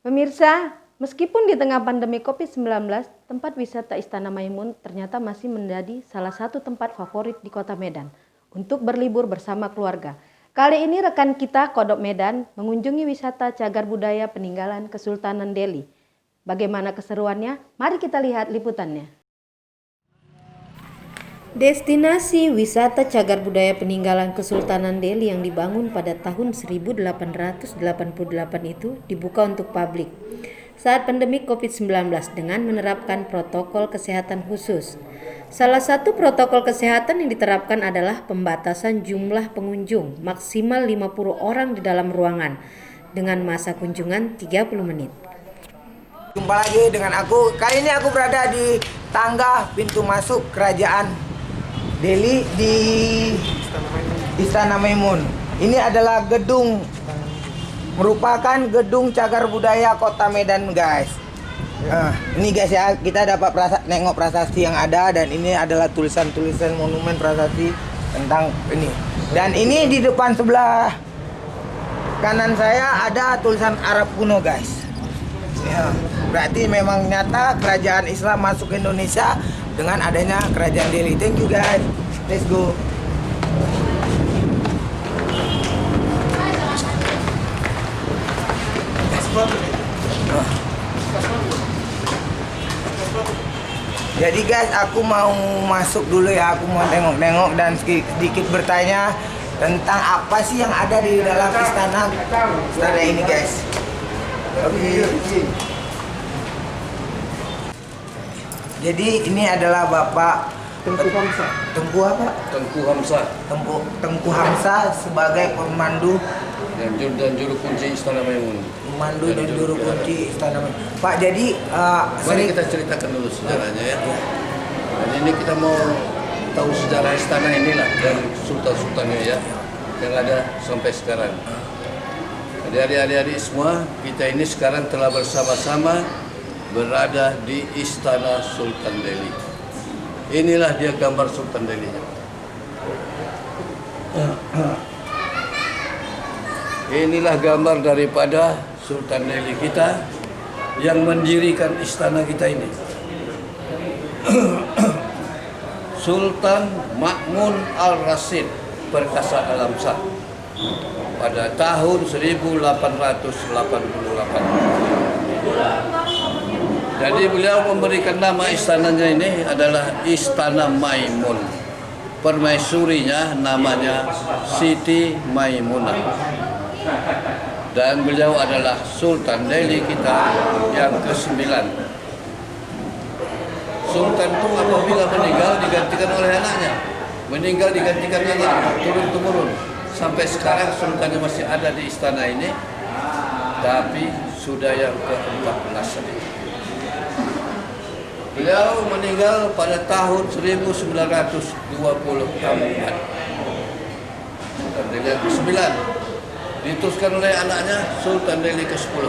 Pemirsa, meskipun di tengah pandemi COVID-19, tempat wisata Istana Maimun ternyata masih menjadi salah satu tempat favorit di Kota Medan untuk berlibur bersama keluarga. Kali ini rekan kita Kodok Medan mengunjungi wisata cagar budaya peninggalan Kesultanan Delhi. Bagaimana keseruannya? Mari kita lihat liputannya. Destinasi wisata cagar budaya peninggalan Kesultanan Delhi yang dibangun pada tahun 1888 itu dibuka untuk publik saat pandemi COVID-19 dengan menerapkan protokol kesehatan khusus. Salah satu protokol kesehatan yang diterapkan adalah pembatasan jumlah pengunjung maksimal 50 orang di dalam ruangan dengan masa kunjungan 30 menit. Jumpa lagi dengan aku. Kali ini aku berada di tangga pintu masuk kerajaan Delhi di Istana Maimun. Ini adalah merupakan gedung cagar budaya Kota Medan, guys. Ini guys ya, kita dapat nengok prasasti yang ada, dan ini adalah tulisan-tulisan monumen prasasti tentang ini. Dan ini di depan sebelah kanan saya ada tulisan Arab kuno, guys. Ya, berarti memang nyata kerajaan Islam masuk ke Indonesia dengan adanya kerajaan Delhi. Thank you guys. Let's go. Jadi guys, aku mau masuk dulu ya. Aku mau tengok-tengok dan sedikit bertanya tentang apa sih yang ada di dalam istana ini, guys. Oke. Jadi ini adalah Bapak Tengku Hamsa. Tengku apa? Tengku Hamsa. Tengku Hamsa sebagai pemandu dan juru kunci Istana Maimun. Pemandu dan juru kunci Istana Maimun. Pak, jadi mari kita ceritakan dulu sejarahnya ya. Dan ini kita mau tahu sejarah istana inilah dari sultan-sultannya ya, yang ada sampai sekarang. Jadi adik-adik semua, kita ini sekarang telah bersama-sama berada di Istana Sultan Delhi. Inilah dia gambar Sultan Delhi. Inilah gambar daripada Sultan Delhi kita yang mendirikan istana kita ini. Sultan Ma'mun Al-Rasyid Perkasa Alam Shah pada tahun 1888. Jadi beliau memberikan nama istananya ini adalah Istana Maimun. Permaisurinya namanya Siti Maimunah. Dan beliau adalah Sultan Delhi kita yang ke-9. Sultan itu apabila meninggal digantikan oleh anaknya. Meninggal digantikan anaknya, turun-temurun. Sampai sekarang sultannya masih ada di istana ini, tapi sudah yang ke-14 ini. Beliau meninggal pada tahun 1924. Sultan Delhi yang ke-9 diteruskan oleh anaknya Sultan Delhi ke-10.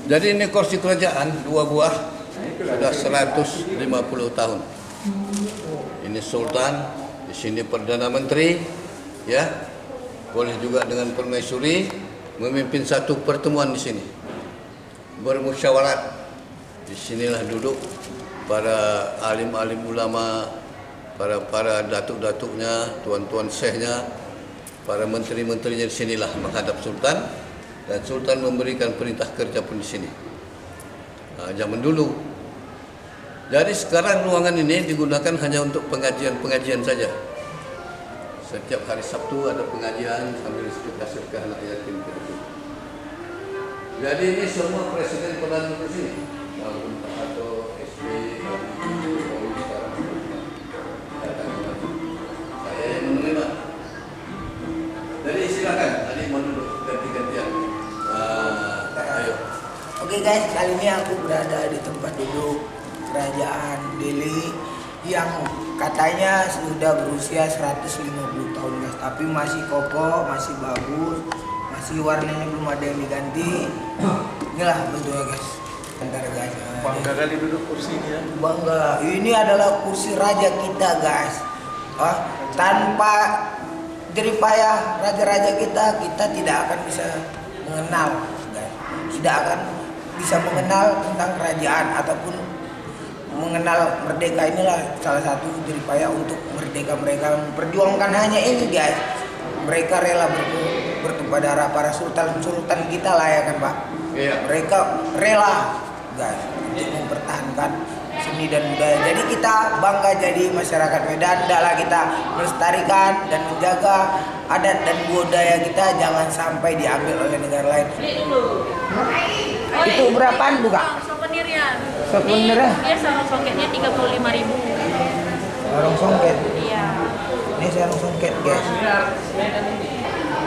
Jadi ini kursi kerajaan 2 buah sudah 150 tahun. Ini sultan, di sini perdana menteri, ya. Boleh juga dengan permaisuri memimpin satu pertemuan di sini. Bermusyawarat. Di sinilah duduk para alim-alim ulama, para datuk-datuknya, tuan-tuan syekhnya, para menteri-menterinya di sinilah menghadap sultan, dan sultan memberikan perintah kerja pun di sini. Zaman dulu. Jadi sekarang ruangan ini digunakan hanya untuk pengajian-pengajian saja. Setiap hari Sabtu ada pengajian sambil sedekah anak yatim piatu. Jadi ini semua presiden pernah duduk sini. Atau SB, saya yang menerima. Jadi silakan, adik mau duduk ganti-gantian. Ayo. Oke guys, kali ini aku berada di tempat duduk kerajaan Delhi yang katanya sudah berusia 150 tahun guys, tapi masih kokoh, masih bagus, masih warnanya belum ada yang diganti. Inilah bentuknya guys. Bentar guys. Bangga kali duduk kursi ini ya. Bangga. Ini adalah kursi raja kita guys. Tanpa jeripayah raja-raja kita tidak akan bisa mengenal guys. Tidak akan bisa mengenal tentang kerajaan ataupun mengenal merdeka. Inilah salah satu jeripaya untuk merdeka mereka memperjuangkan hanya ini guys. Mereka rela bertumpah darah para sultan kita lah ya kan Pak. Iya. Mereka rela guys untuk mempertahankan seni dan budaya. Jadi kita bangga jadi masyarakat Medan. Hendaklah kita melestarikan dan menjaga adat dan budaya kita, jangan sampai diambil oleh negara lain. Itu berapaan Bu Kak? Souvenirnya. Souvenirnya? Dia sarung songketnya 35.000. Sarung songket. Iya. Ini sarung songket guys.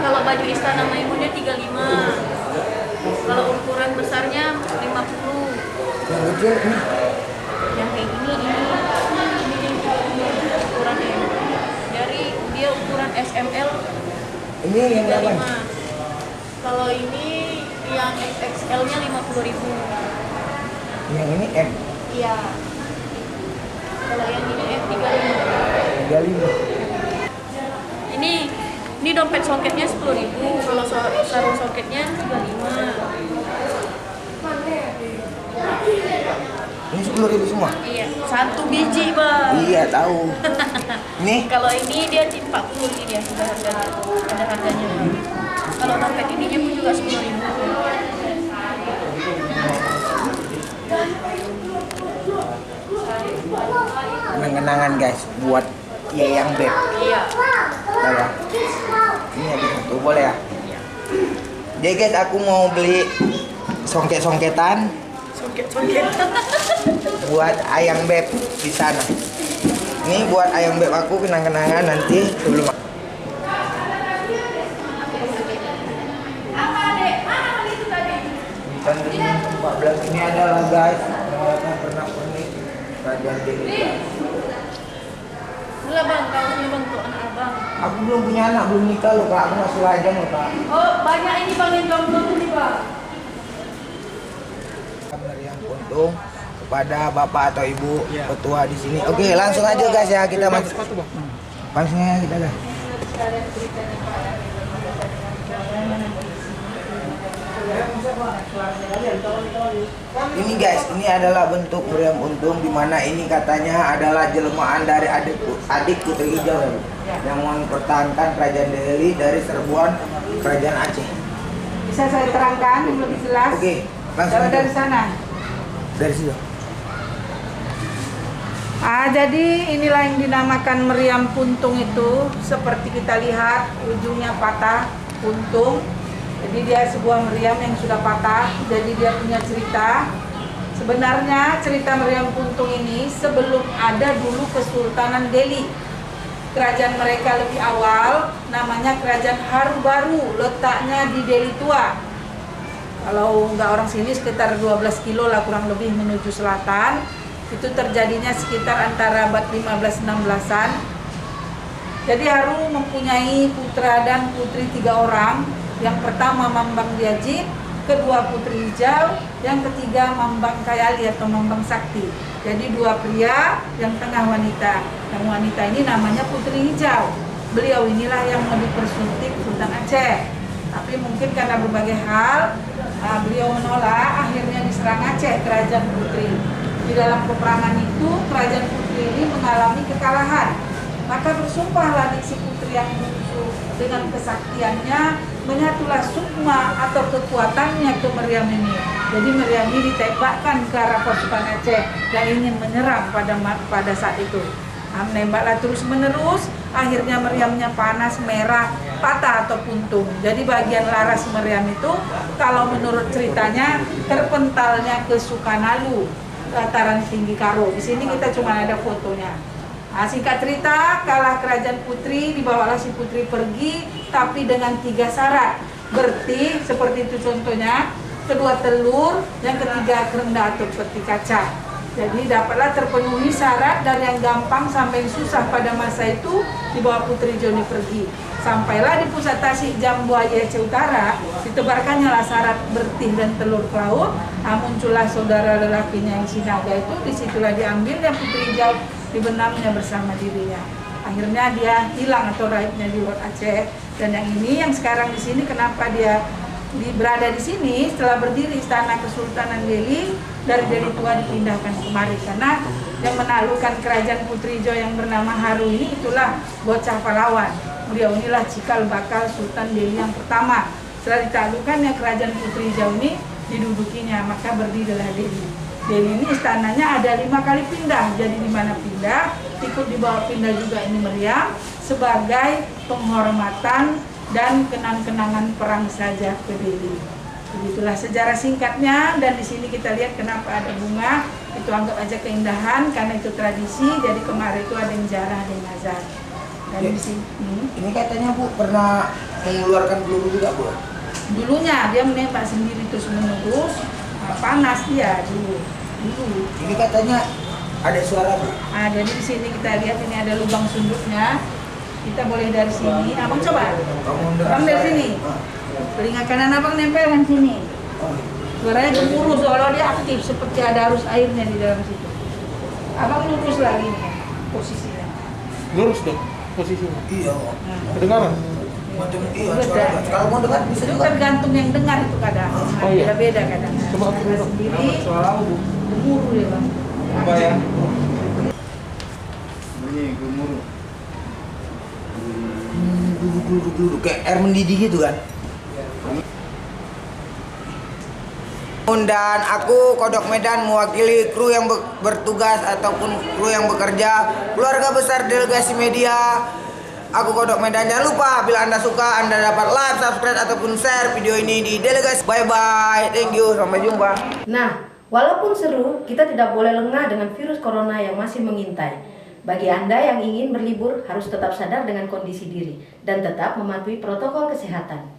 Kalau baju istana Maimunnya 35. Kalau ukuran besarnya 50. Yang kecil ini. Yang kayak ini ukuran M. Dari dia ukuran SML Ini yang berapa? 35. Kalau ini yang XXL-nya 50.000. Yang ini M. Iya. Kalau yang ini F35. 35. Ini dompet songketnya 10.000. Kalau sarung songketnya 35. Ini 10.000 semua. Iya, 1 biji, Bang. Iya tahu. Ini Kalau ini dia 40, ini dia sudah harganya. Ada harganya. Kalau dompet ininya pun juga 10.000. kenang-kenangan guys buat yang beb. Iya. Nah, ini ada satu boleh ya. Jadi guys aku mau beli songket-songketan Songket. buat ayang beb di sana. Ini buat ayang beb aku kenang-kenangan nanti sebelum. Dan di 14 ini adalah guys yang pernah pernik kerajaan Delhi. Mula Bang, kaosnya Bang untuk anak abang. Aku belum punya anak, belum nikah loh kak, aku masih lajang loh kak. Oh, banyak ini Bang yang jomblo tuh nih Bang. Meriam Puntung kepada bapak atau ibu ketua di sini. Oke, langsung aja guys ya kita masuk. Pangsnya kita guys. Ini guys, ini adalah bentuk meriam untung di mana ini katanya adalah jelmaan dari adik Putri Hijau yang mempertahankan kerajaan Delhi dari serbuan kerajaan Aceh. Bisa saya terangkan yang lebih jelas? Oke, langsung Kalau aja. dari sana. Dari situ. Jadi inilah yang dinamakan meriam puntung itu. Seperti kita lihat ujungnya patah, puntung. Jadi dia sebuah meriam yang sudah patah. Jadi dia punya cerita. Sebenarnya cerita meriam puntung ini sebelum ada dulu Kesultanan Delhi. Kerajaan mereka lebih awal, namanya Kerajaan Haru Baru, letaknya di Delhi Tua. Kalau nggak orang sini sekitar 12 kilo lah kurang lebih menuju selatan. Itu terjadinya sekitar antara abad 15-16an. Jadi Haru mempunyai putra dan putri 3 orang. Yang pertama Mambang Diajit, kedua Putri Hijau, yang ketiga Mambang Kayali atau Mambang Sakti. Jadi 2 pria, yang tengah wanita. Yang wanita ini namanya Putri Hijau. Beliau inilah yang lebih persuntik Sultan Aceh. Tapi mungkin karena berbagai hal, beliau menolak, akhirnya diserang Aceh kerajaan Putri. Di dalam peperangan itu, kerajaan Putri ini mengalami kekalahan. Maka bersumpahlah si Putri yang muncul dengan kesaktiannya, menyatulah sukma atau kekuatannya ke meriam ini. Jadi meriam ini ditembakkan ke arah pasukan Aceh yang ingin menyerang pada saat itu. Menembaklah terus menerus, akhirnya meriamnya panas, merah, patah atau puntung. Jadi bagian laras meriam itu kalau menurut ceritanya terpentalnya ke Sukanalu, dataran tinggi Karo. Di sini kita cuma ada fotonya. Singkat cerita, kalah kerajaan Putri, dibawalah si Putri pergi, tapi dengan 3 syarat. Berti, seperti itu contohnya, kedua telur, yang ketiga kerendah atau peti kaca. Jadi dapatlah terpenuhi syarat dari yang gampang sampai yang susah pada masa itu, dibawa Putri Joni pergi. Sampailah di pusat Tasik Jambuaya Aceh Utara, ditebarkannya lah syarat bertih dan telur ke laut. Muncullah saudara lelakinya yang Sinaga itu, disitulah diambil dan Putri Hijau dibenamnya bersama dirinya. Akhirnya dia hilang atau raibnya di luar Aceh. Dan yang ini yang sekarang di sini kenapa dia berada di sini setelah berdiri Istana Kesultanan Delhi, dari Delhi tua dipindahkan kemari karena yang menaklukkan kerajaan Putri Hijau yang bernama Haru ini itulah bocah pahlawan. Beliau inilah cikal bakal Sultan Delhi yang pertama. Setelah ditaklukkannya kerajaan Putri Hijau ini didudukinya, maka berdirilah Delhi. Delhi ini istananya ada 5 kali pindah, jadi di mana pindah ikut dibawa pindah juga ini meriam sebagai penghormatan dan kenang-kenangan perang saja ke Delhi. Begitulah sejarah singkatnya, dan di sini kita lihat kenapa ada bunga, itu anggap aja keindahan karena itu tradisi. Jadi kemarin itu ada yang jarah, ada yang nazar. Dan di sini Ini katanya Bu pernah mengeluarkan peluru juga Bu? dulunya dia menembak sendiri terus menerus, panas dia dulu. Ini katanya ada suara Bu. Nah, jadi di sini kita lihat ini ada lubang sunduknya. Kita boleh dari sini. Abang coba. Abang dari sini. Telinga kanan abang nempelkan sini. Suaranya gemuruh seolah dia aktif seperti ada arus airnya di dalam situ. Abang lurus lagi nih posisinya. Lurus dong posisinya. Iya. Kedengaran? Macam iya. Beda. Kalau mau dekat bisa Itu juga. tergantung yang dengar itu kadang. Oh, iya. Beda-beda kadang. Coba aku Saya duduk. sendiri gemuruh dia bang. Apa ya? Ini gemuruh. Duduk kayak air mendidih gitu kan. Dan aku Kodok Medan mewakili kru yang bertugas ataupun kru yang bekerja, keluarga besar delegasi media. Aku Kodok Medan. Jangan lupa bila Anda suka, Anda dapat like, subscribe ataupun share video ini di delegasi. Bye bye, thank you, sampai jumpa. Nah, walaupun seru, kita tidak boleh lengah dengan virus corona yang masih mengintai. Bagi Anda yang ingin berlibur, harus tetap sadar dengan kondisi diri dan tetap mematuhi protokol kesehatan.